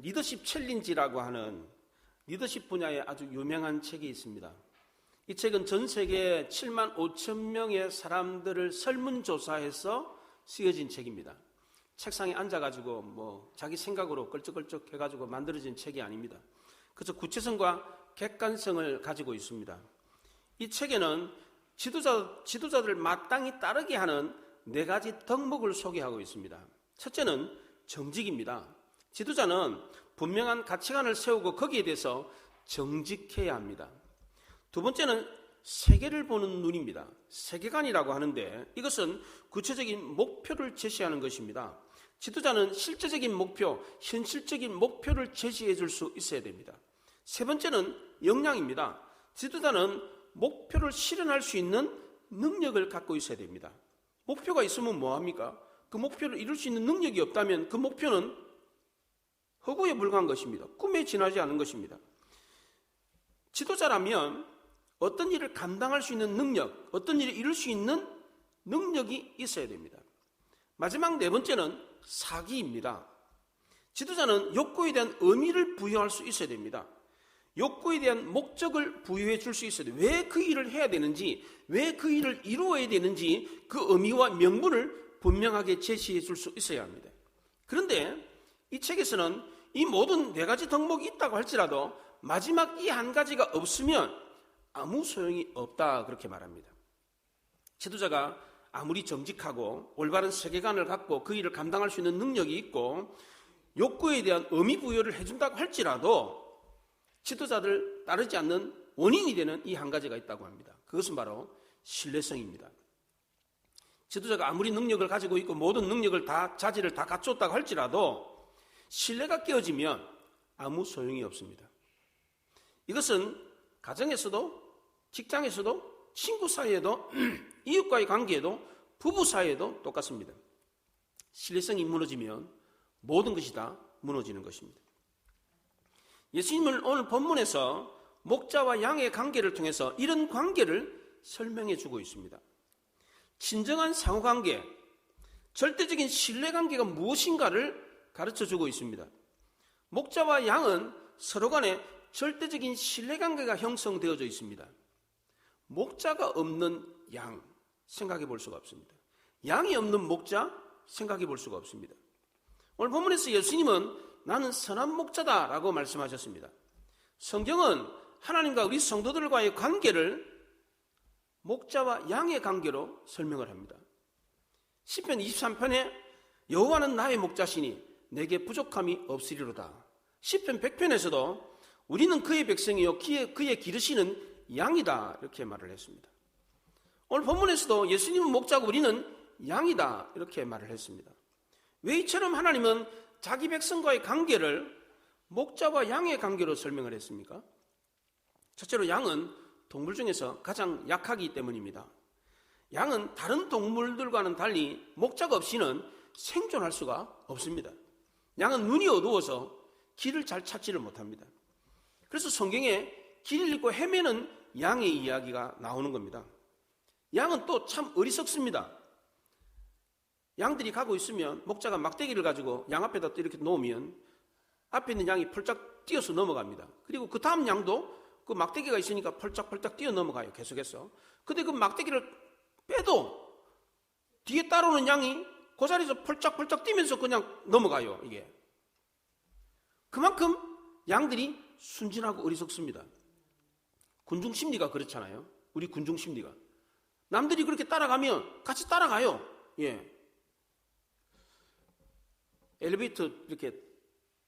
리더십 챌린지라고 하는 리더십 분야에 아주 유명한 책이 있습니다. 이 책은 전 세계 7만 5천 명의 사람들을 설문조사해서 쓰여진 책입니다. 책상에 앉아가지고 자기 생각으로 걸쩍걸쩍 해가지고 만들어진 책이 아닙니다. 그래서 구체성과 객관성을 가지고 있습니다. 이 책에는 지도자들을 마땅히 따르게 하는 4가지 덕목을 소개하고 있습니다. 첫째는 정직입니다. 지도자는 분명한 가치관을 세우고 거기에 대해서 정직해야 합니다. 두 번째는 세계를 보는 눈입니다. 세계관이라고 하는데 이것은 구체적인 목표를 제시하는 것입니다. 지도자는 실제적인 목표, 현실적인 목표를 제시해 줄 수 있어야 됩니다. 세 번째는 역량입니다. 지도자는 목표를 실현할 수 있는 능력을 갖고 있어야 됩니다. 목표가 있으면 뭐합니까? 그 목표를 이룰 수 있는 능력이 없다면 그 목표는 허구에 불과한 것입니다. 꿈에 지나지 않은 것입니다. 지도자라면 어떤 일을 감당할 수 있는 능력, 어떤 일을 이룰 수 있는 능력이 있어야 됩니다. 마지막 4번째는 사기입니다. 지도자는 욕구에 대한 의미를 부여할 수 있어야 됩니다. 욕구에 대한 목적을 부여해 줄 수 있어야 돼요. 왜 그 일을 해야 되는지, 왜 그 일을 이루어야 되는지 그 의미와 명분을 분명하게 제시해 줄 수 있어야 합니다. 그런데 이 책에서는 이 모든 4가지 덕목이 있다고 할지라도 마지막 이 한 가지가 없으면 아무 소용이 없다 그렇게 말합니다. 지도자가 아무리 정직하고 올바른 세계관을 갖고 그 일을 감당할 수 있는 능력이 있고 욕구에 대한 의미 부여를 해준다고 할지라도 지도자들 따르지 않는 원인이 되는 이 한 가지가 있다고 합니다. 그것은 바로 신뢰성입니다. 지도자가 아무리 능력을 가지고 있고 모든 능력을 다 자질을 다 갖췄다고 할지라도 신뢰가 깨어지면 아무 소용이 없습니다. 이것은 가정에서도 직장에서도 친구 사이에도 이웃과의 관계에도 부부 사이에도 똑같습니다. 신뢰성이 무너지면 모든 것이 다 무너지는 것입니다. 예수님은 오늘 본문에서 목자와 양의 관계를 통해서 이런 관계를 설명해 주고 있습니다. 진정한 상호관계, 절대적인 신뢰관계가 무엇인가를 가르쳐 주고 있습니다. 목자와 양은 서로 간에 절대적인 신뢰관계가 형성되어져 있습니다. 목자가 없는 양 생각해 볼 수가 없습니다. 양이 없는 목자 생각해 볼 수가 없습니다. 오늘 본문에서 예수님은 나는 선한 목자다라고 말씀하셨습니다. 성경은 하나님과 우리 성도들과의 관계를 목자와 양의 관계로 설명을 합니다. 시편 23편에 여호와는 나의 목자시니 내게 부족함이 없으리로다. 시편 100편에서도 우리는 그의 백성이요 그의 기르시는 양이다 이렇게 말을 했습니다. 오늘 본문에서도 예수님은 목자고 우리는 양이다 이렇게 말을 했습니다. 왜 이처럼 하나님은 자기 백성과의 관계를 목자와 양의 관계로 설명을 했습니까? 첫째로 양은 동물 중에서 가장 약하기 때문입니다. 양은 다른 동물들과는 달리 목자가 없이는 생존할 수가 없습니다. 양은 눈이 어두워서 길을 잘 찾지를 못합니다. 그래서 성경에 길을 잃고 헤매는 양의 이야기가 나오는 겁니다. 양은 또 참 어리석습니다. 양들이 가고 있으면 목자가 막대기를 가지고 양 앞에다 이렇게 놓으면 앞에 있는 양이 펄쩍 뛰어서 넘어갑니다. 그리고 그 다음 양도 그 막대기가 있으니까 펄쩍펄쩍 뛰어 넘어가요. 계속해서. 근데 그 막대기를 빼도 뒤에 따라오는 양이 그 자리에서 펄쩍펄쩍 뛰면서 그냥 넘어가요. 이게 그만큼 양들이 순진하고 어리석습니다. 군중 심리가 그렇잖아요. 우리 군중 심리가 남들이 그렇게 따라가면 같이 따라가요. 예. 엘리베이터 이렇게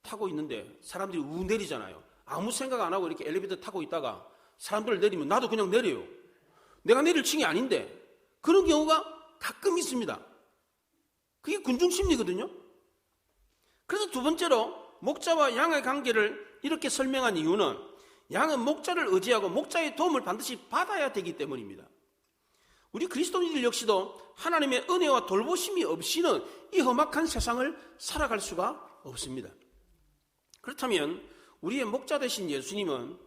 타고 있는데 사람들이 우 내리잖아요. 아무 생각 안 하고 이렇게 엘리베이터 타고 있다가 사람들 내리면 나도 그냥 내려요. 내가 내릴 층이 아닌데 그런 경우가 가끔 있습니다. 그게 군중심리거든요. 그래서 두 번째로 목자와 양의 관계를 이렇게 설명한 이유는 양은 목자를 의지하고 목자의 도움을 반드시 받아야 되기 때문입니다. 우리 그리스도인들 역시도 하나님의 은혜와 돌보심이 없이는 이 험악한 세상을 살아갈 수가 없습니다. 그렇다면 우리의 목자 되신 예수님은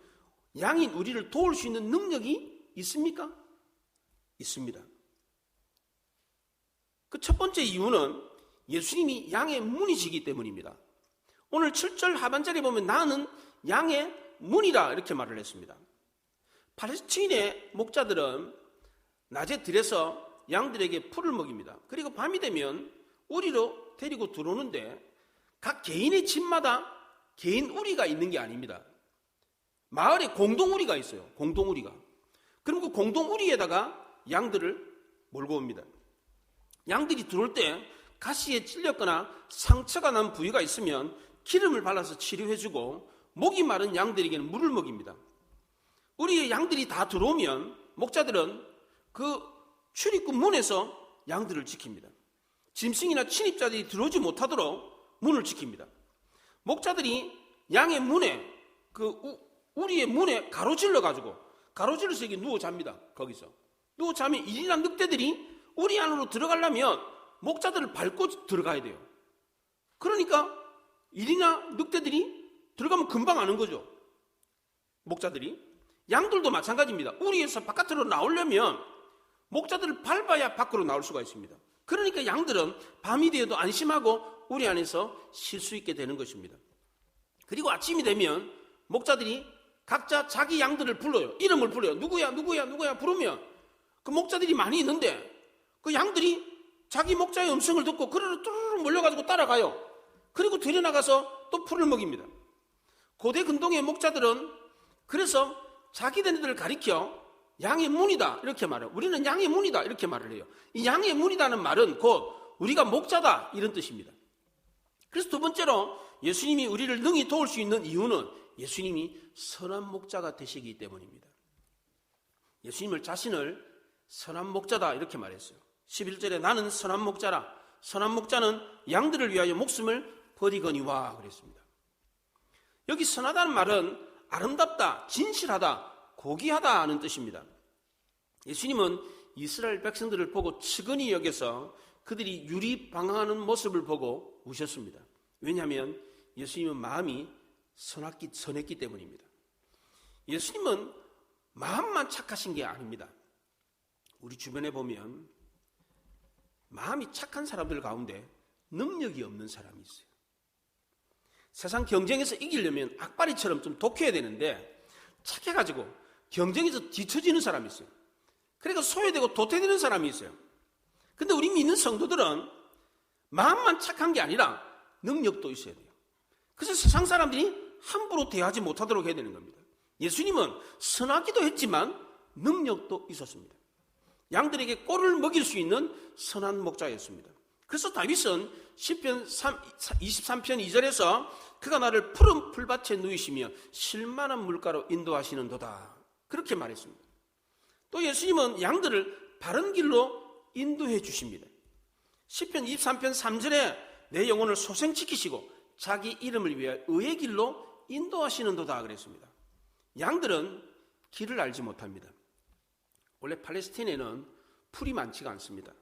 양인 우리를 도울 수 있는 능력이 있습니까? 있습니다. 그 첫 번째 이유는 예수님이 양의 문이시기 때문입니다. 오늘 7절 하반절에 보면 나는 양의 문이라 이렇게 말을 했습니다. 팔레스틴의 목자들은 낮에 들에서 양들에게 풀을 먹입니다. 그리고 밤이 되면 우리로 데리고 들어오는데 각 개인의 집마다 개인 우리가 있는 게 아닙니다. 마을에 공동우리가 있어요. 공동우리가. 그럼 그 공동우리에다가 양들을 몰고 옵니다. 양들이 들어올 때 가시에 찔렸거나 상처가 난 부위가 있으면 기름을 발라서 치료해주고 목이 마른 양들에게는 물을 먹입니다. 우리의 양들이 다 들어오면 목자들은 그 출입구 문에서 양들을 지킵니다. 짐승이나 침입자들이 들어오지 못하도록 문을 지킵니다. 목자들이 양의 문에 우리의 문에 가로질러서 이렇게 누워 잡니다. 거기서 누워 자면 일이나 늑대들이 우리 안으로 들어가려면 목자들을 밟고 들어가야 돼요. 그러니까 일이나 늑대들이 들어가면 금방 아는 거죠. 목자들이. 양들도 마찬가지입니다. 우리에서 바깥으로 나오려면 목자들을 밟아야 밖으로 나올 수가 있습니다. 그러니까 양들은 밤이 되어도 안심하고 우리 안에서 쉴 수 있게 되는 것입니다. 그리고 아침이 되면 목자들이 각자 자기 양들을 불러요. 이름을 불러요. 누구야 부르면 그 목자들이 많이 있는데 그 양들이 자기 목자의 음성을 듣고 그러로 뚜루루 몰려가지고 따라가요. 그리고 들여나가서 또 풀을 먹입니다. 고대 근동의 목자들은 그래서 자기들을 가리켜 양의 문이다 이렇게 말해요. 우리는 양의 문이다 이렇게 말을 해요. 이 양의 문이다는 말은 곧 우리가 목자다 이런 뜻입니다. 그래서 두 번째로 예수님이 우리를 능히 도울 수 있는 이유는 예수님이 선한 목자가 되시기 때문입니다. 예수님을 자신을 선한 목자다 이렇게 말했어요. 11절에 나는 선한 목자라. 선한 목자는 양들을 위하여 목숨을 버리거니와 그랬습니다. 여기 선하다는 말은 아름답다, 진실하다, 고귀하다 하는 뜻입니다. 예수님은 이스라엘 백성들을 보고 측은히 여겨서 그들이 유리방황하는 모습을 보고 우셨습니다. 왜냐하면 예수님은 마음이 선했기 때문입니다. 예수님은 마음만 착하신 게 아닙니다. 우리 주변에 보면 마음이 착한 사람들 가운데 능력이 없는 사람이 있어요. 세상 경쟁에서 이기려면 악바리처럼 좀 독해야 되는데 착해가지고 경쟁에서 뒤처지는 사람이 있어요. 그러니까 소외되고 도태되는 사람이 있어요. 근데 우리 믿는 성도들은 마음만 착한 게 아니라 능력도 있어야 돼요. 그래서 세상 사람들이 함부로 대하지 못하도록 해야 되는 겁니다. 예수님은 선하기도 했지만 능력도 있었습니다. 양들에게 꼴을 먹일 수 있는 선한 목자였습니다. 그래서 다윗은 시편 23편 2절에서 그가 나를 푸른 풀밭에 누이시며 실만한 물가로 인도하시는도다 그렇게 말했습니다. 또 예수님은 양들을 바른 길로 인도해 주십니다. 시편 23편 3절에 내 영혼을 소생시키시고 자기 이름을 위해 의의 길로 인도하시는도다 그랬습니다. 양들은 길을 알지 못합니다. 원래 팔레스틴에는 풀이 많지가 않습니다.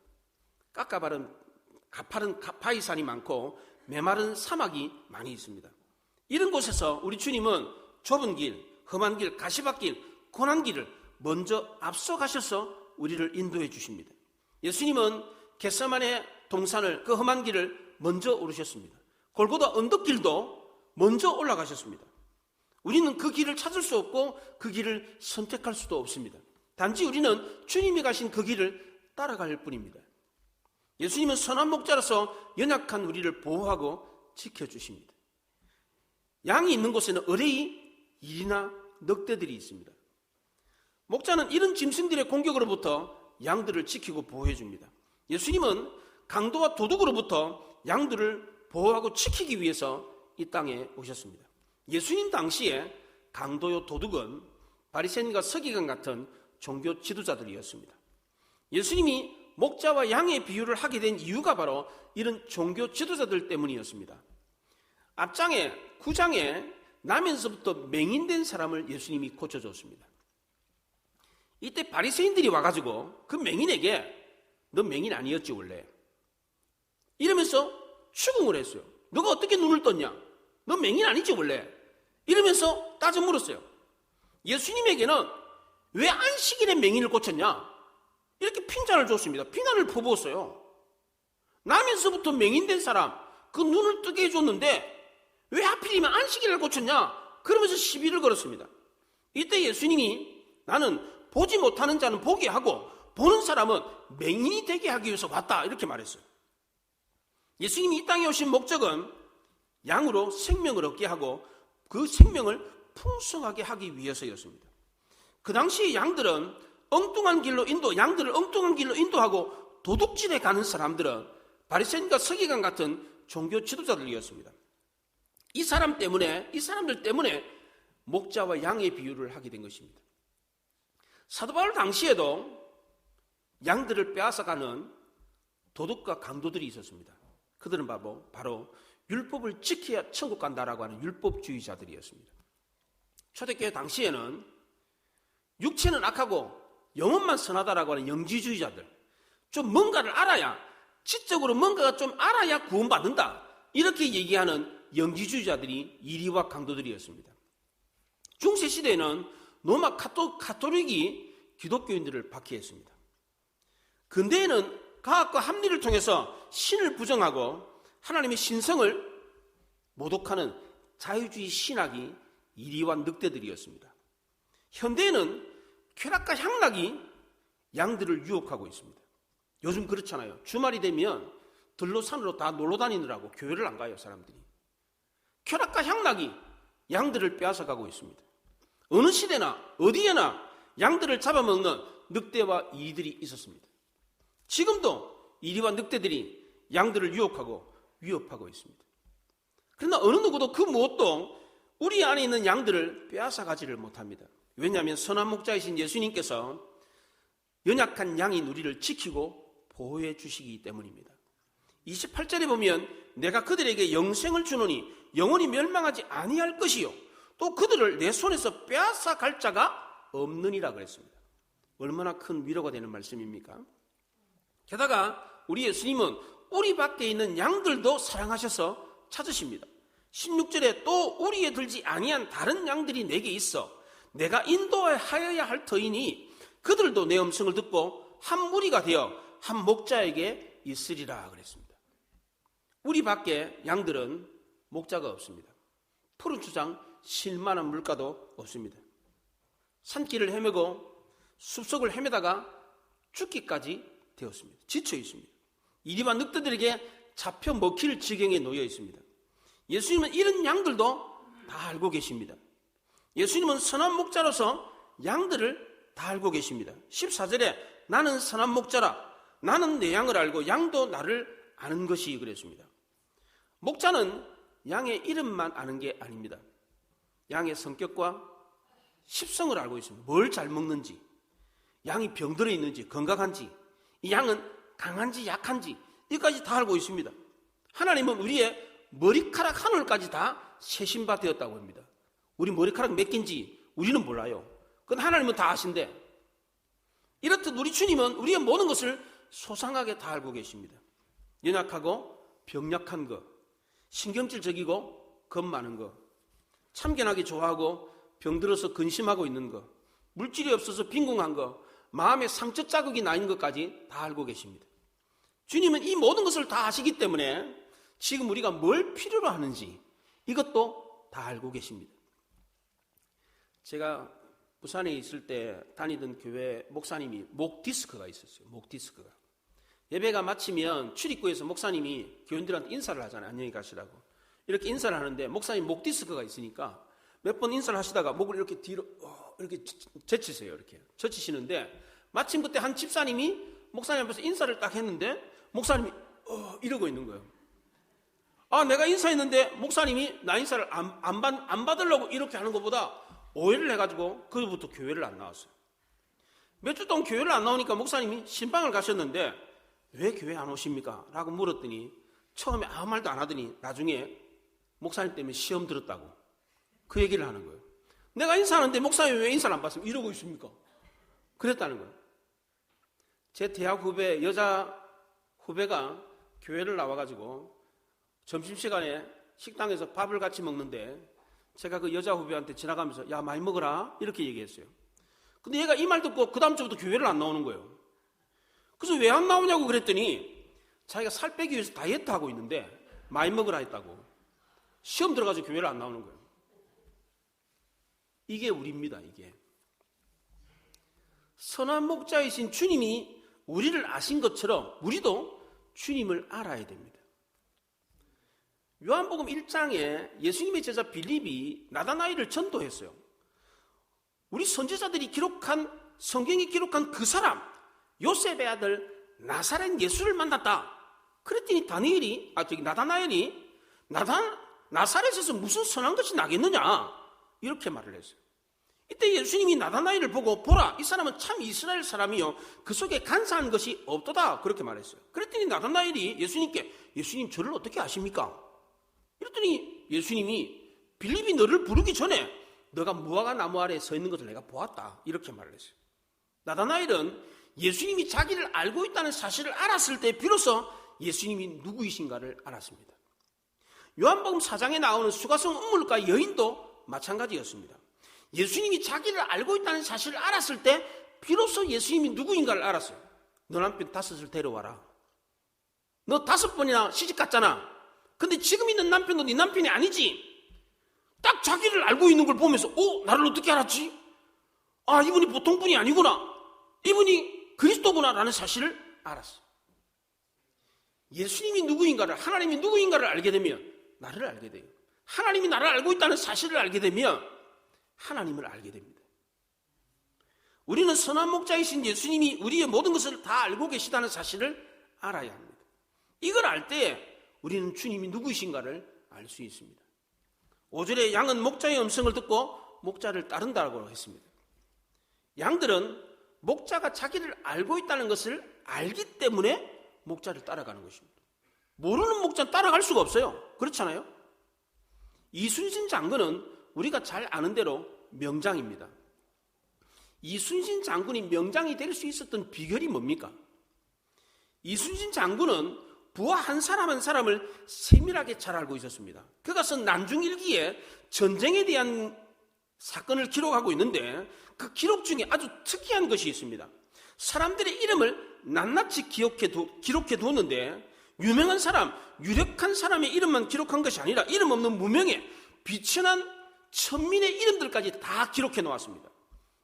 가파른 바위산이 많고 메마른 사막이 많이 있습니다. 이런 곳에서 우리 주님은 좁은 길, 험한 길, 가시밭길, 고난 길을 먼저 앞서가셔서 우리를 인도해 주십니다. 예수님은 겟세마네 동산을 그 험한 길을 먼저 오르셨습니다. 골고다 언덕길도 먼저 올라가셨습니다. 우리는 그 길을 찾을 수 없고 그 길을 선택할 수도 없습니다. 단지 우리는 주님이 가신 그 길을 따라갈 뿐입니다. 예수님은 선한 목자로서 연약한 우리를 보호하고 지켜주십니다. 양이 있는 곳에는 어레이, 일이나 늑대들이 있습니다. 목자는 이런 짐승들의 공격으로부터 양들을 지키고 보호해 줍니다. 예수님은 강도와 도둑으로부터 양들을 보호하고 지키기 위해서 이 땅에 오셨습니다. 예수님 당시에 강도요 도둑은 바리새인과 서기관 같은 종교 지도자들이었습니다. 예수님이 목자와 양의 비유를 하게 된 이유가 바로 이런 종교 지도자들 때문이었습니다. 앞장에 9장에 나면서부터 맹인된 사람을 예수님이 고쳐줬습니다. 이때 바리새인들이 와가지고 그 맹인에게 너 맹인 아니었지 원래 이러면서 추궁을 했어요. 너가 어떻게 눈을 떴냐? 너 맹인 아니지 원래 이러면서 따져 물었어요. 예수님에게는 왜 안식일에 맹인을 고쳤냐? 이렇게 핀잔을 줬습니다. 비난을 퍼부었어요. 나면서부터 맹인된 사람 그 눈을 뜨게 해줬는데 왜 하필이면 안식일을 고쳤냐? 그러면서 시비를 걸었습니다. 이때 예수님이 나는 보지 못하는 자는 보게 하고 보는 사람은 맹인이 되게 하기 위해서 왔다, 이렇게 말했어요. 예수님이 이 땅에 오신 목적은 양으로 생명을 얻게 하고 그 생명을 풍성하게 하기 위해서였습니다. 그 당시 양들을 엉뚱한 길로 인도하고 도둑질에 가는 사람들은 바리새인과 서기관 같은 종교 지도자들이었습니다. 이 사람들 때문에 목자와 양의 비유를 하게 된 것입니다. 사도 바울 당시에도 양들을 빼앗아가는 도둑과 강도들이 있었습니다. 그들은 바로 율법을 지켜야 천국 간다라고 하는 율법주의자들이었습니다. 초대교회 당시에는 육체는 악하고 영혼만 선하다라고 하는 영지주의자들, 좀 뭔가를 알아야, 지적으로 뭔가가 좀 알아야 구원받는다, 이렇게 얘기하는 영지주의자들이 이리와 강도들이었습니다. 중세시대에는 로마 가톨릭이 기독교인들을 박해했습니다. 근대에는 과학과 합리를 통해서 신을 부정하고 하나님의 신성을 모독하는 자유주의 신학이 이리와 늑대들이었습니다. 현대에는 쾌락과 향락이 양들을 유혹하고 있습니다. 요즘 그렇잖아요. 주말이 되면 들로 산으로 다 놀러 다니느라고 교회를 안 가요, 사람들이. 쾌락과 향락이 양들을 빼앗아가고 있습니다. 어느 시대나 어디에나 양들을 잡아먹는 늑대와 이들이 있었습니다. 지금도 이리와 늑대들이 양들을 유혹하고 위협하고 있습니다. 그러나 어느 누구도 그 무엇도 우리 안에 있는 양들을 빼앗아가지를 못합니다. 왜냐하면 선한 목자이신 예수님께서 연약한 양인 우리를 지키고 보호해 주시기 때문입니다. 28절에 보면 내가 그들에게 영생을 주노니 영원히 멸망하지 아니할 것이요 또 그들을 내 손에서 빼앗아 갈 자가 없느니라 그랬습니다. 얼마나 큰 위로가 되는 말씀입니까? 게다가 우리 예수님은 우리 밖에 있는 양들도 사랑하셔서 찾으십니다. 16절에 또 우리에 들지 아니한 다른 양들이 내게 있어 내가 인도하여야 할 터이니 그들도 내 음성을 듣고 한 무리가 되어 한 목자에게 있으리라 그랬습니다. 우리 밖에 양들은 목자가 없습니다. 푸른 추장 쉴만한 물가도 없습니다. 산길을 헤매고 숲속을 헤매다가 죽기까지 되었습니다. 지쳐 있습니다. 이리와 늑대들에게 잡혀 먹힐 지경에 놓여 있습니다. 예수님은 이런 양들도 다 알고 계십니다. 예수님은 선한 목자로서 양들을 다 알고 계십니다. 14절에 나는 선한 목자라 나는 내 양을 알고 양도 나를 아는 것이 그랬습니다. 목자는 양의 이름만 아는 게 아닙니다. 양의 성격과 십성을 알고 있습니다. 뭘 잘 먹는지, 양이 병들어 있는지 건강한지, 이 양은 강한지 약한지 이까지 다 알고 있습니다. 하나님은 우리의 머리카락 한 올까지 다 세신 바 되었다고 합니다. 우리 머리카락 몇 개인지 우리는 몰라요. 그건 하나님은 다 아신대. 이렇듯 우리 주님은 우리의 모든 것을 소상하게 다 알고 계십니다. 연약하고 병약한 것, 신경질적이고 겁 많은 것, 참견하기 좋아하고 병들어서 근심하고 있는 것, 물질이 없어서 빈궁한 것, 마음에 상처 자국이 나 있는 것까지 다 알고 계십니다. 주님은 이 모든 것을 다 아시기 때문에 지금 우리가 뭘 필요로 하는지 이것도 다 알고 계십니다. 제가 부산에 있을 때 다니던 교회 목사님이 목 디스크가 있었어요. 목 디스크가. 예배가 마치면 출입구에서 목사님이 교인들한테 인사를 하잖아요. 안녕히 가시라고. 이렇게 인사를 하는데 목사님 목 디스크가 있으니까 몇 번 인사를 하시다가 목을 이렇게 뒤로 이렇게 젖히세요. 이렇게 젖히시는데 마침 그때 한 집사님이 목사님 앞에서 인사를 딱 했는데 목사님이 이러고 있는 거예요. 아, 내가 인사했는데 목사님이 나 인사를 안 받으려고 이렇게 하는 것보다 오해를 해가지고 그로부터 교회를 안 나왔어요. 몇 주 동안 교회를 안 나오니까 목사님이 신방을 가셨는데 왜 교회 안 오십니까? 라고 물었더니 처음에 아무 말도 안 하더니 나중에 목사님 때문에 시험 들었다고 그 얘기를 하는 거예요. 내가 인사하는데 목사님이 왜 인사를 안 받으면 이러고 있습니까? 그랬다는 거예요. 제 대학 후배, 여자 후배가 교회를 나와가지고 점심시간에 식당에서 밥을 같이 먹는데 제가 그 여자 후배한테 지나가면서 야, 많이 먹어라 이렇게 얘기했어요. 근데 얘가 이 말 듣고 그 다음 주부터 교회를 안 나오는 거예요. 그래서 왜 안 나오냐고 그랬더니 자기가 살 빼기 위해서 다이어트 하고 있는데 많이 먹으라 했다고. 시험 들어가서 교회를 안 나오는 거예요. 이게 우리입니다. 이게 선한 목자이신 주님이 우리를 아신 것처럼 우리도 주님을 알아야 됩니다. 요한복음 1장에 예수님의 제자 빌립이 나다나엘을 전도했어요. 우리 선지자들이 기록한, 성경이 기록한 그 사람, 요셉의 아들 나사렛 예수를 만났다. 그랬더니 나다나엘이 나사렛에서 무슨 선한 것이 나겠느냐, 이렇게 말을 했어요. 이때 예수님이 나다나엘을 보고 보라, 이 사람은 참 이스라엘 사람이요 그 속에 간사한 것이 없도다, 그렇게 말했어요. 그랬더니 나다나엘이 예수님께, 예수님 저를 어떻게 아십니까? 이랬더니 예수님이 빌립이 너를 부르기 전에 너가 무화과 나무 아래에 서 있는 것을 내가 보았다, 이렇게 말을 했어요. 나다나엘은 예수님이 자기를 알고 있다는 사실을 알았을 때 비로소 예수님이 누구이신가를 알았습니다. 요한복음 4장에 나오는 수가성 음물가 여인도 마찬가지였습니다. 예수님이 자기를 알고 있다는 사실을 알았을 때 비로소 예수님이 누구인가를 알았어요. 너 남편 5을 데려와라. 너 5번이나 시집갔잖아. 근데 지금 있는 남편도 네 남편이 아니지. 딱 자기를 알고 있는 걸 보면서 나를 어떻게 알았지? 아, 이분이 보통 분이 아니구나. 이분이 그리스도구나 라는 사실을 알았어요. 예수님이 누구인가를, 하나님이 누구인가를 알게 되면 나를 알게 돼요. 하나님이 나를 알고 있다는 사실을 알게 되면 하나님을 알게 됩니다. 우리는 선한 목자이신 예수님이 우리의 모든 것을 다 알고 계시다는 사실을 알아야 합니다. 이걸 알 때 우리는 주님이 누구이신가를 알 수 있습니다. 5절에 양은 목자의 음성을 듣고 목자를 따른다고 했습니다. 양들은 목자가 자기를 알고 있다는 것을 알기 때문에 목자를 따라가는 것입니다. 모르는 목자는 따라갈 수가 없어요. 그렇잖아요? 이순신 장군은 우리가 잘 아는 대로 명장입니다. 이순신 장군이 명장이 될 수 있었던 비결이 뭡니까? 이순신 장군은 부하 한 사람 한 사람을 세밀하게 잘 알고 있었습니다. 그가 쓴 난중일기에 전쟁에 대한 사건을 기록하고 있는데 그 기록 중에 아주 특이한 것이 있습니다. 사람들의 이름을 낱낱이 기록해 두었는데 유명한 사람, 유력한 사람의 이름만 기록한 것이 아니라 이름 없는 무명의 비천한 천민의 이름들까지 다 기록해 놓았습니다.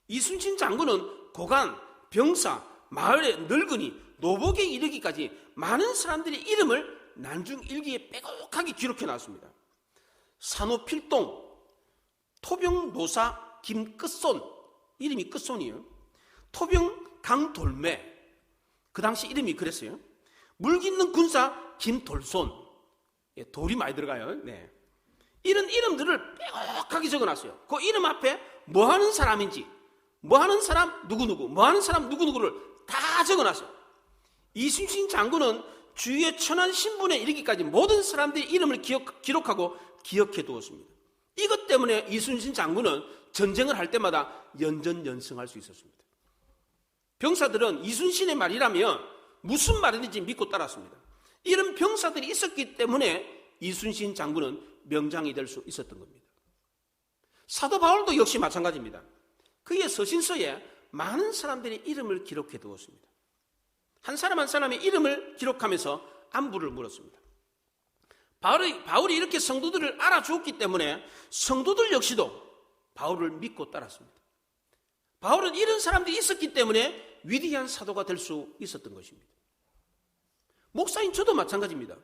이순신 장군은 고관, 병사, 마을의 늙은이, 노복에 이르기까지 많은 사람들의 이름을 난중일기에 빼곡하게 기록해 놨습니다. 산호필동, 토병노사 김끝손, 이름이 끝손이에요. 토병 강돌매, 그 당시 이름이 그랬어요. 물깃는 군사 김돌손, 돌이 많이 들어가요. 네. 이런 이름들을 빼곡하게 적어놨어요. 그 이름 앞에 뭐 하는 사람인지, 뭐 하는 사람 누구누구, 뭐 하는 사람 누구누구를 다 적어놨어요. 이순신 장군은 주위의 천한 신분에 이르기까지 모든 사람들의 이름을 기록하고 기억해 두었습니다. 이것 때문에 이순신 장군은 전쟁을 할 때마다 연전연승할 수 있었습니다. 병사들은 이순신의 말이라면 무슨 말이든지 믿고 따랐습니다. 이런 병사들이 있었기 때문에 이순신 장군은 명장이 될 수 있었던 겁니다. 사도 바울도 역시 마찬가지입니다. 그의 서신서에 많은 사람들의 이름을 기록해 두었습니다. 한 사람 한 사람의 이름을 기록하면서 안부를 물었습니다. 바울이 이렇게 성도들을 알아주었기 때문에 성도들 역시도 바울을 믿고 따랐습니다. 바울은 이런 사람들이 있었기 때문에 위대한 사도가 될 수 있었던 것입니다. 목사인 저도 마찬가지입니다.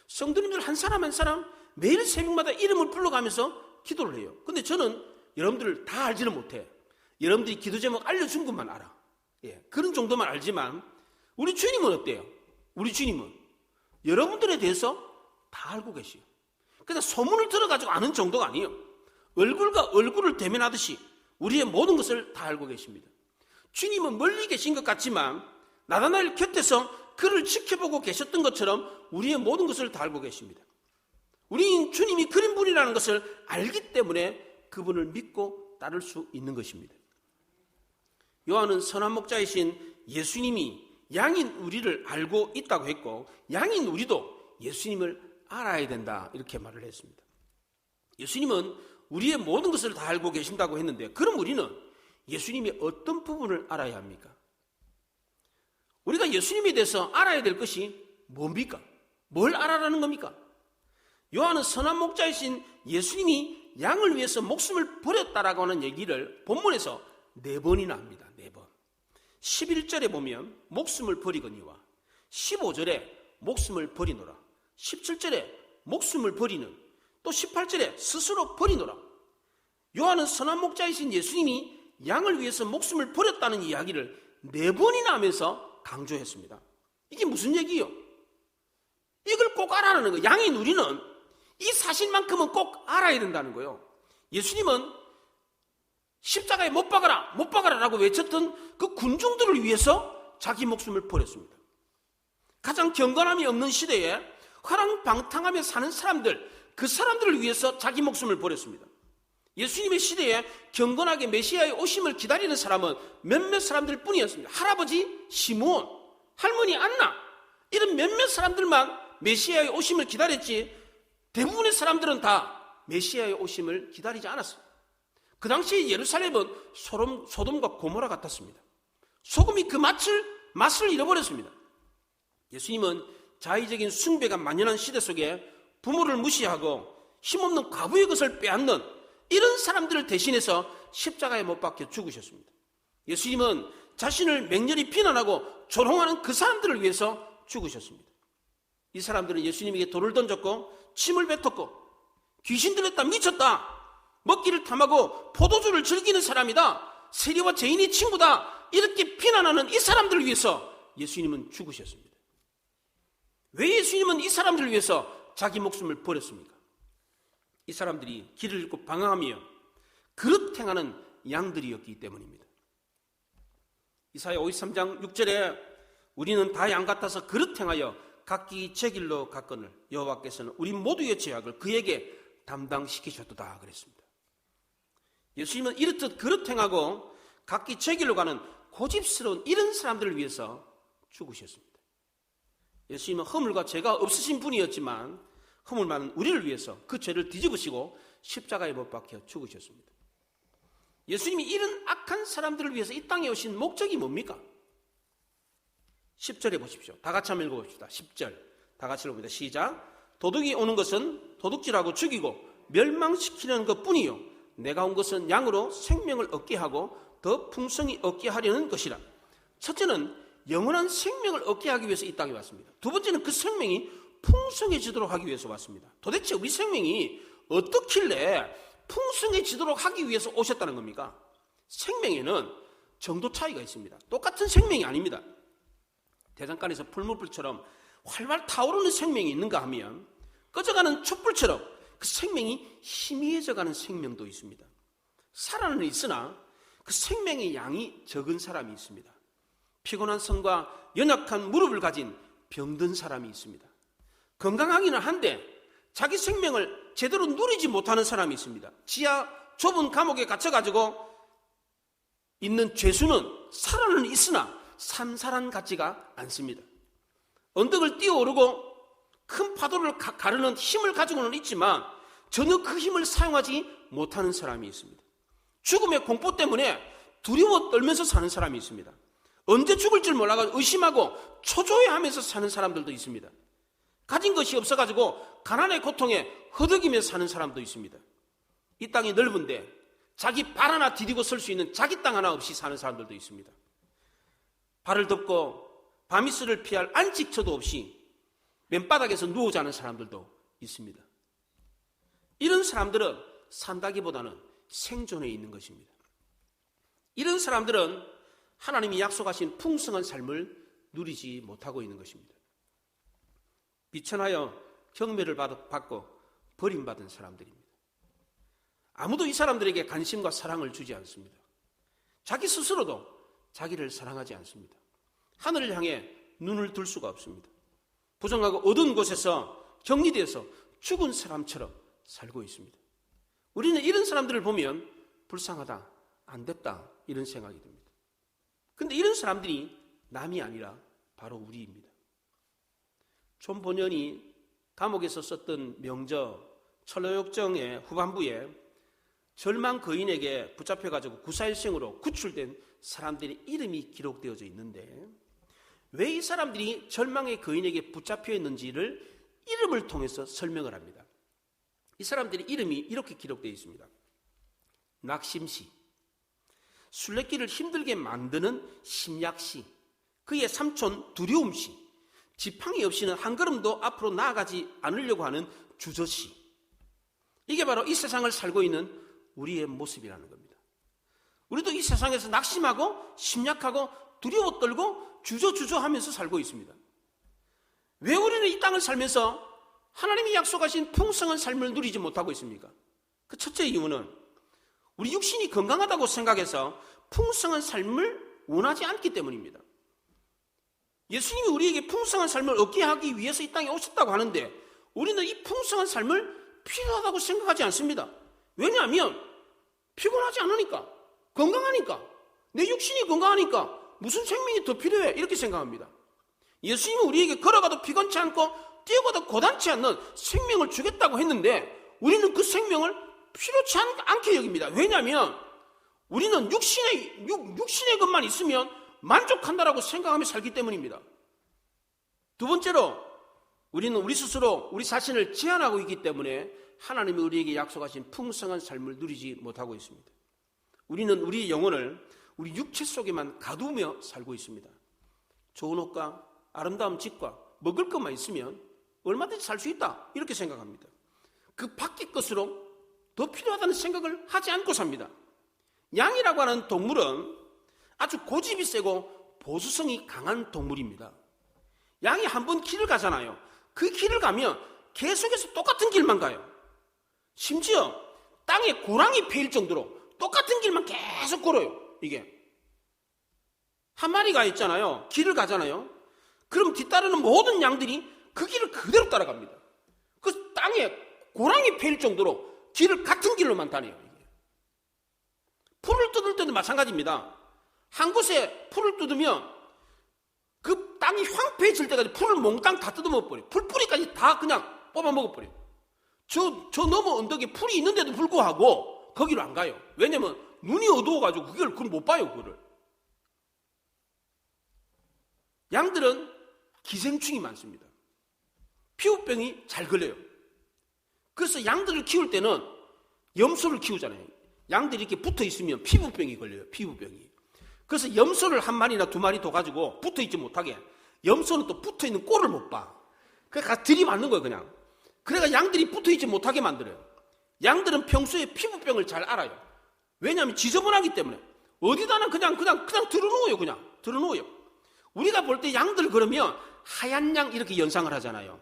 성도님들 한 사람 한 사람 매일 새벽마다 이름을 불러가면서 기도를 해요. 근데 저는 여러분들을 다 알지는 못해. 여러분들이 기도 제목 알려준 것만 알아. 그런 정도만 알지만 우리 주님은 어때요? 우리 주님은 여러분들에 대해서 다 알고 계시요. 그냥 소문을 들어가지고 아는 정도가 아니에요. 얼굴과 얼굴을 대면하듯이 우리의 모든 것을 다 알고 계십니다. 주님은 멀리 계신 것 같지만 나다나엘 곁에서 그를 지켜보고 계셨던 것처럼 우리의 모든 것을 다 알고 계십니다. 우리는 주님이 그런 분이라는 것을 알기 때문에 그분을 믿고 따를 수 있는 것입니다. 요한은 선한 목자이신 예수님이 양인 우리를 알고 있다고 했고 양인 우리도 예수님을 알아야 된다 이렇게 말을 했습니다. 예수님은 우리의 모든 것을 다 알고 계신다고 했는데 그럼 우리는 예수님의 어떤 부분을 알아야 합니까? 우리가 예수님에 대해서 알아야 될 것이 뭡니까? 뭘 알아라는 겁니까? 요한은 선한 목자이신 예수님이 양을 위해서 목숨을 버렸다라고 하는 얘기를 본문에서 4번이나 합니다. 4번. 11절에 보면 목숨을 버리거니와 15절에 목숨을 버리노라, 17절에 목숨을 버리는, 또 18절에 스스로 버리노라. 요한은 선한 목자이신 예수님이 양을 위해서 목숨을 버렸다는 이야기를 4번이나 하면서 강조했습니다. 이게 무슨 얘기예요? 이걸 꼭 알아라는 거예요. 양인 우리는 이 사실만큼은 꼭 알아야 된다는 거예요. 예수님은 십자가에 못 박아라, 못 박아라라고 외쳤던 그 군중들을 위해서 자기 목숨을 버렸습니다. 가장 경건함이 없는 시대에 허랑방탕하며 사는 사람들, 그 사람들을 위해서 자기 목숨을 버렸습니다. 예수님의 시대에 경건하게 메시아의 오심을 기다리는 사람은 몇몇 사람들 뿐이었습니다. 할아버지 시므온, 할머니 안나, 이런 몇몇 사람들만 메시아의 오심을 기다렸지 대부분의 사람들은 다 메시아의 오심을 기다리지 않았습니다. 그 당시 예루살렘은 소돔과 고모라 같았습니다. 소금이 그 맛을 잃어버렸습니다. 예수님은 자의적인 숭배가 만연한 시대 속에 부모를 무시하고 힘없는 과부의 것을 빼앗는 이런 사람들을 대신해서 십자가에 못 박혀 죽으셨습니다. 예수님은 자신을 맹렬히 비난하고 조롱하는 그 사람들을 위해서 죽으셨습니다. 이 사람들은 예수님에게 돌을 던졌고 침을 뱉었고 귀신 들렸다, 미쳤다, 먹기를 탐하고 포도주를 즐기는 사람이다, 세리와 죄인의 친구다, 이렇게 비난하는 이 사람들을 위해서 예수님은 죽으셨습니다. 왜 예수님은 이 사람들을 위해서 자기 목숨을 버렸습니까? 이 사람들이 길을 잃고 방황하며 그릇 행하는 양들이었기 때문입니다. 이사야 53장 6절에 우리는 다 양 같아서 그릇 행하여 각기 제 길로 갔거늘 여호와께서는 우리 모두의 죄악을 그에게 담당시키셨도다 그랬습니다. 예수님은 이렇듯 그릇 행하고 각기 제 길로 가는 고집스러운 이런 사람들을 위해서 죽으셨습니다. 예수님은 허물과 죄가 없으신 분이었지만 허물 많은 우리를 위해서 그 죄를 뒤집으시고 십자가에 못 박혀 죽으셨습니다. 예수님이 이런 악한 사람들을 위해서 이 땅에 오신 목적이 뭡니까? 10절에 보십시오. 다 같이 한번 읽어봅시다. 10절 다 같이 읽어봅니다. 시작. 도둑이 오는 것은 도둑질하고 죽이고 멸망시키려는 것뿐이요 내가 온 것은 양으로 생명을 얻게 하고 더 풍성히 얻게 하려는 것이라. 첫째는 영원한 생명을 얻게 하기 위해서 이 땅에 왔습니다. 두 번째는 그 생명이 풍성해지도록 하기 위해서 왔습니다. 도대체 우리 생명이 어떻길래 풍성해지도록 하기 위해서 오셨다는 겁니까? 생명에는 정도 차이가 있습니다. 똑같은 생명이 아닙니다. 대장간에서 풀무불처럼 활활 타오르는 생명이 있는가 하면 꺼져가는 촛불처럼 그 생명이 희미해져가는 생명도 있습니다. 살아는 있으나 그 생명의 양이 적은 사람이 있습니다. 피곤한 손과 연약한 무릎을 가진 병든 사람이 있습니다. 건강하기는 한데 자기 생명을 제대로 누리지 못하는 사람이 있습니다. 지하 좁은 감옥에 갇혀가지고 있는 죄수는 살아는 있으나 삼살한 같지가 않습니다. 언덕을 뛰어오르고 큰 파도를 가르는 힘을 가지고는 있지만 전혀 그 힘을 사용하지 못하는 사람이 있습니다. 죽음의 공포 때문에 두려워 떨면서 사는 사람이 있습니다. 언제 죽을 줄 몰라가지고 의심하고 초조해하면서 사는 사람들도 있습니다. 가진 것이 없어가지고 가난의 고통에 허덕이며 사는 사람도 있습니다. 이 땅이 넓은데 자기 발 하나 디디고 설 수 있는 자기 땅 하나 없이 사는 사람들도 있습니다. 발을 덮고 밤이슬을 피할 안식처도 없이 맨바닥에서 누워 자는 사람들도 있습니다. 이런 사람들은 산다기보다는 생존해 있는 것입니다. 이런 사람들은 하나님이 약속하신 풍성한 삶을 누리지 못하고 있는 것입니다. 비천하여 경멸을 받고 버림받은 사람들입니다. 아무도 이 사람들에게 관심과 사랑을 주지 않습니다. 자기 스스로도 자기를 사랑하지 않습니다. 하늘을 향해 눈을 들 수가 없습니다. 부정하고 어두운 곳에서 격리되어서 죽은 사람처럼 살고 있습니다. 우리는 이런 사람들을 보면 불쌍하다, 안 됐다 이런 생각이 듭니다. 그런데 이런 사람들이 남이 아니라 바로 우리입니다. 존 본연이 감옥에서 썼던 명저 철로역정의 후반부에 절망 거인에게 붙잡혀가지고 구사일생으로 구출된 사람들의 이름이 기록되어져 있는데 왜 이 사람들이 절망의 거인에게 붙잡혀 있는지를 이름을 통해서 설명을 합니다. 이 사람들의 이름이 이렇게 기록되어 있습니다. 낙심시, 순례길을 힘들게 만드는 심약시, 그의 삼촌 두려움시, 지팡이 없이는 한 걸음도 앞으로 나아가지 않으려고 하는 주저시. 이게 바로 이 세상을 살고 있는 우리의 모습이라는 겁니다. 우리도 이 세상에서 낙심하고 심약하고 두려워 떨고 주저하면서 살고 있습니다. 왜 우리는 이 땅을 살면서 하나님이 약속하신 풍성한 삶을 누리지 못하고 있습니까? 그 첫째 이유는 우리 육신이 건강하다고 생각해서 풍성한 삶을 원하지 않기 때문입니다. 예수님이 우리에게 풍성한 삶을 얻게 하기 위해서 이 땅에 오셨다고 하는데 우리는 이 풍성한 삶을 필요하다고 생각하지 않습니다. 왜냐하면 피곤하지 않으니까, 건강하니까, 내 육신이 건강하니까 무슨 생명이 더 필요해 이렇게 생각합니다. 예수님은 우리에게 걸어가도 피곤치 않고 뛰어가도 고단치 않는 생명을 주겠다고 했는데 우리는 그 생명을 필요치 않게 여깁니다. 왜냐하면 우리는 육신의 것만 있으면 만족한다라고 생각하며 살기 때문입니다. 두 번째로 우리는 우리 스스로 우리 자신을 제한하고 있기 때문에 하나님이 우리에게 약속하신 풍성한 삶을 누리지 못하고 있습니다. 우리는 우리의 영혼을 우리 육체 속에만 가두며 살고 있습니다. 좋은 옷과 아름다운 집과 먹을 것만 있으면 얼마든지 살 수 있다 이렇게 생각합니다. 그 밖의 것으로 더 필요하다는 생각을 하지 않고 삽니다. 양이라고 하는 동물은 아주 고집이 세고 보수성이 강한 동물입니다. 양이 한번 길을 가잖아요. 그 길을 가면 계속해서 똑같은 길만 가요. 심지어 땅에 고랑이 패일 정도로 똑같은 길만 계속 걸어요. 이게 한 마리가 있잖아요. 길을 가잖아요. 그럼 뒤따르는 모든 양들이 그 길을 그대로 따라갑니다. 그 땅에 고랑이 패일 정도로 길을 같은 길로만 다녀요. 풀을 뜯을 때도 마찬가지입니다. 한 곳에 풀을 뜯으면 그 땅이 황폐해질 때까지 풀을 몽땅 다 뜯어먹어버려요. 풀뿌리까지 다 그냥 뽑아먹어버려요. 저 너머 언덕에 풀이 있는데도 불구하고 거기로 안 가요. 왜냐면 눈이 어두워가지고 그걸 못 봐요. 그거를. 양들은 기생충이 많습니다. 피부병이 잘 걸려요. 그래서 양들을 키울 때는 염소를 키우잖아요. 양들이 이렇게 붙어 있으면 피부병이 걸려요. 피부병이. 그래서 염소를 한 마리나 두 마리 더 가지고 붙어 있지 못하게, 염소는 또 붙어 있는 꼴을 못 봐. 그래서 들이맞는 거예요, 그냥. 그래가 양들이 붙어 있지 못하게 만들어요. 양들은 평소에 피부병을 잘 알아요. 왜냐하면 지저분하기 때문에 어디다나 그냥 들어놓아요. 그냥 들어놓아요. 우리가 볼 때 양들 그러면 하얀 양 이렇게 연상을 하잖아요.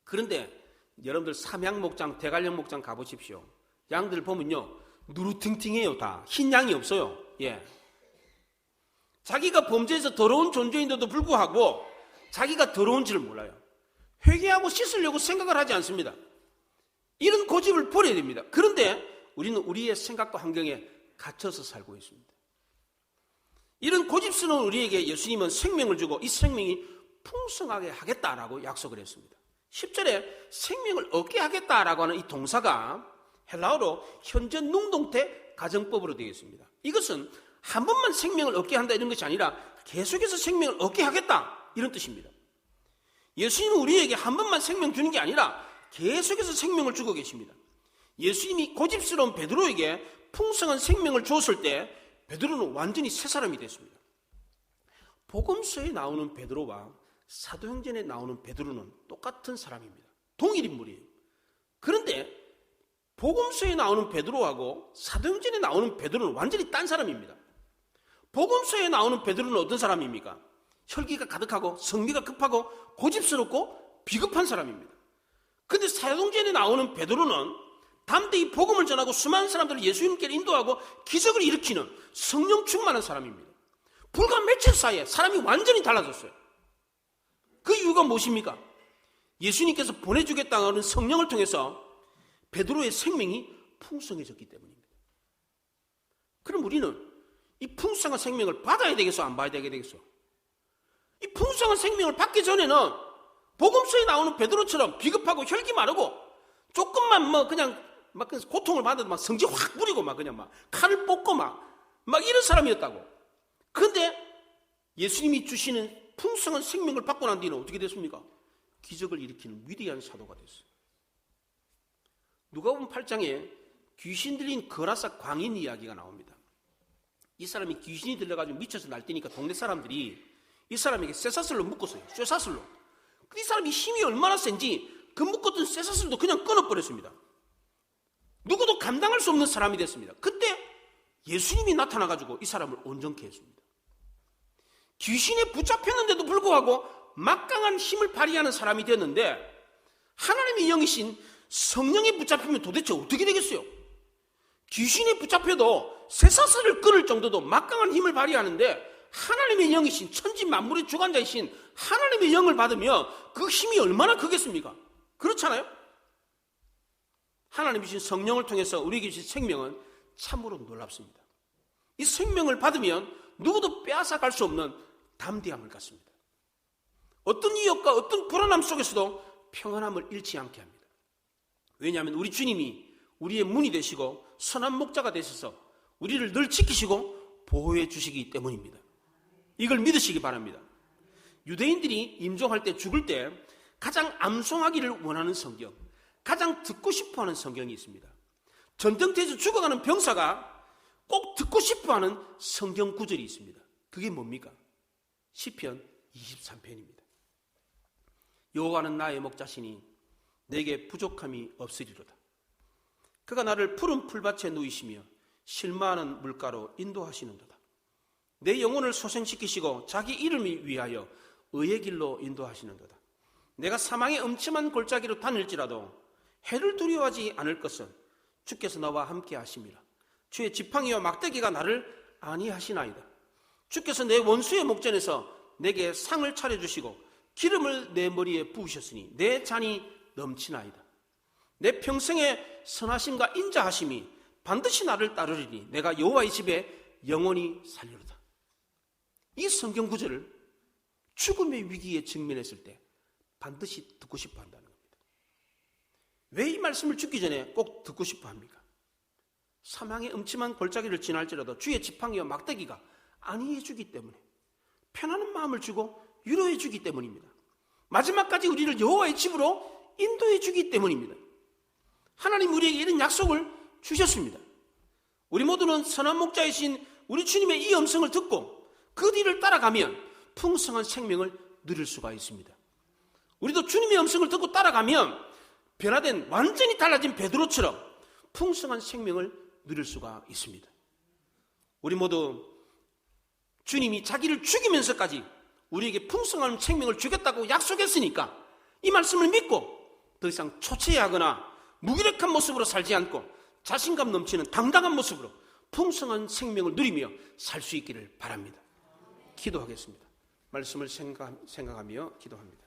그런데 여러분들 삼양목장, 대관령목장 가보십시오. 양들 보면요, 누루팅팅해요. 다 흰 양이 없어요. 예. 자기가 범죄에서 더러운 존재인데도 불구하고 자기가 더러운지를 몰라요. 회개하고 씻으려고 생각을 하지 않습니다. 이런 고집을 버려야 됩니다. 그런데 우리는 우리의 생각과 환경에 갇혀서 살고 있습니다. 이런 고집스러운 우리에게 예수님은 생명을 주고 이 생명이 풍성하게 하겠다라고 약속을 했습니다. 10절에 생명을 얻게 하겠다라고 하는 이 동사가 헬라어로 현재 능동태 가정법으로 되어 있습니다. 이것은 한 번만 생명을 얻게 한다 이런 것이 아니라 계속해서 생명을 얻게 하겠다 이런 뜻입니다. 예수님은 우리에게 한 번만 생명 주는 게 아니라 계속해서 생명을 주고 계십니다. 예수님이 고집스러운 베드로에게 풍성한 생명을 주었을 때 베드로는 완전히 새 사람이 됐습니다. 복음서에 나오는 베드로와 사도행전에 나오는 베드로는 똑같은 사람입니다. 동일 인물이에요. 그런데 복음서에 나오는 베드로하고 사도행전에 나오는 베드로는 완전히 딴 사람입니다. 복음서에 나오는 베드로는 어떤 사람입니까? 혈기가 가득하고 성미가 급하고 고집스럽고 비겁한 사람입니다. 그런데 사도행전에 나오는 베드로는 담대히 복음을 전하고 수많은 사람들을 예수님께로 인도하고 기적을 일으키는 성령 충만한 사람입니다. 불과 며칠 사이에 사람이 완전히 달라졌어요. 그 이유가 무엇입니까? 예수님께서 보내주겠다는 성령을 통해서 베드로의 생명이 풍성해졌기 때문입니다. 그럼 우리는 이 풍성한 생명을 받아야 되겠어? 안 받아야 되겠어? 이 풍성한 생명을 받기 전에는 복음서에 나오는 베드로처럼 비겁하고 혈기 마르고 조금만 그냥 고통을 받아도 막 성질 확 부리고 그냥 칼을 뽑고 이런 사람이었다고. 그런데 예수님이 주시는 풍성한 생명을 받고 난 뒤는 어떻게 됐습니까? 기적을 일으키는 위대한 사도가 됐어요. 누가복음 8장에 귀신 들린 거라사 광인 이야기가 나옵니다. 이 사람이 귀신이 들려가지고 미쳐서 날뛰니까 동네 사람들이 이 사람에게 쇠사슬로 묶었어요. 쇠사슬로. 이 사람이 힘이 얼마나 센지 그 묶었던 쇠사슬도 그냥 끊어버렸습니다. 누구도 감당할 수 없는 사람이 됐습니다. 그때 예수님이 나타나가지고 이 사람을 온전케 했습니다. 귀신에 붙잡혔는데도 불구하고 막강한 힘을 발휘하는 사람이 됐는데, 하나님의 영이신 성령에 붙잡히면 도대체 어떻게 되겠어요? 귀신에 붙잡혀도 쇠사슬을 끊을 정도도 막강한 힘을 발휘하는데, 하나님의 영이신 천지 만물의 주관자이신 하나님의 영을 받으면 그 힘이 얼마나 크겠습니까? 그렇잖아요? 하나님 주신 성령을 통해서 우리에게 주신 생명은 참으로 놀랍습니다. 이 생명을 받으면 누구도 빼앗아갈 수 없는 담대함을 갖습니다. 어떤 위협과 어떤 불안함 속에서도 평안함을 잃지 않게 합니다. 왜냐하면 우리 주님이 우리의 문이 되시고 선한 목자가 되셔서 우리를 늘 지키시고 보호해 주시기 때문입니다. 이걸 믿으시기 바랍니다. 유대인들이 임종할 때, 죽을 때 가장 암송하기를 원하는 성경, 가장 듣고 싶어하는 성경이 있습니다. 전쟁터에서 죽어가는 병사가 꼭 듣고 싶어하는 성경 구절이 있습니다. 그게 뭡니까? 시편 23편입니다. 여호와는 나의 목자시니 내게 부족함이 없으리로다. 그가 나를 푸른 풀밭에 누이시며 실마하는 물가로 인도하시는도다. 내 영혼을 소생시키시고 자기 이름을 위하여 의의 길로 인도하시는도다. 내가 사망의 음침한 골짜기로 다닐지라도 해를 두려워하지 않을 것은 주께서 나와 함께 하심이라. 주의 지팡이와 막대기가 나를 안위하시나이다. 주께서 내 원수의 목전에서 내게 상을 차려주시고 기름을 내 머리에 부으셨으니 내 잔이 넘치나이다. 내 평생의 선하심과 인자하심이 반드시 나를 따르리니 내가 여호와의 집에 영원히 살리로다. 이 성경 구절을 죽음의 위기에 직면했을 때 반드시 듣고 싶어 한다는 겁니다. 왜 이 말씀을 죽기 전에 꼭 듣고 싶어 합니까? 사망의 음침한 골짜기를 지날지라도 주의 지팡이와 막대기가 안위해 주기 때문에, 편안한 마음을 주고 위로해 주기 때문입니다. 마지막까지 우리를 여호와의 집으로 인도해 주기 때문입니다. 하나님 우리에게 이런 약속을 주셨습니다. 우리 모두는 선한 목자이신 우리 주님의 이 음성을 듣고 그 뒤를 따라가면 풍성한 생명을 누릴 수가 있습니다. 우리도 주님의 음성을 듣고 따라가면 변화된, 완전히 달라진 베드로처럼 풍성한 생명을 누릴 수가 있습니다. 우리 모두 주님이 자기를 죽이면서까지 우리에게 풍성한 생명을 주겠다고 약속했으니까 이 말씀을 믿고 더 이상 초췌하거나 무기력한 모습으로 살지 않고 자신감 넘치는 당당한 모습으로 풍성한 생명을 누리며 살 수 있기를 바랍니다. 기도하겠습니다. 말씀을 생각하며 기도합니다.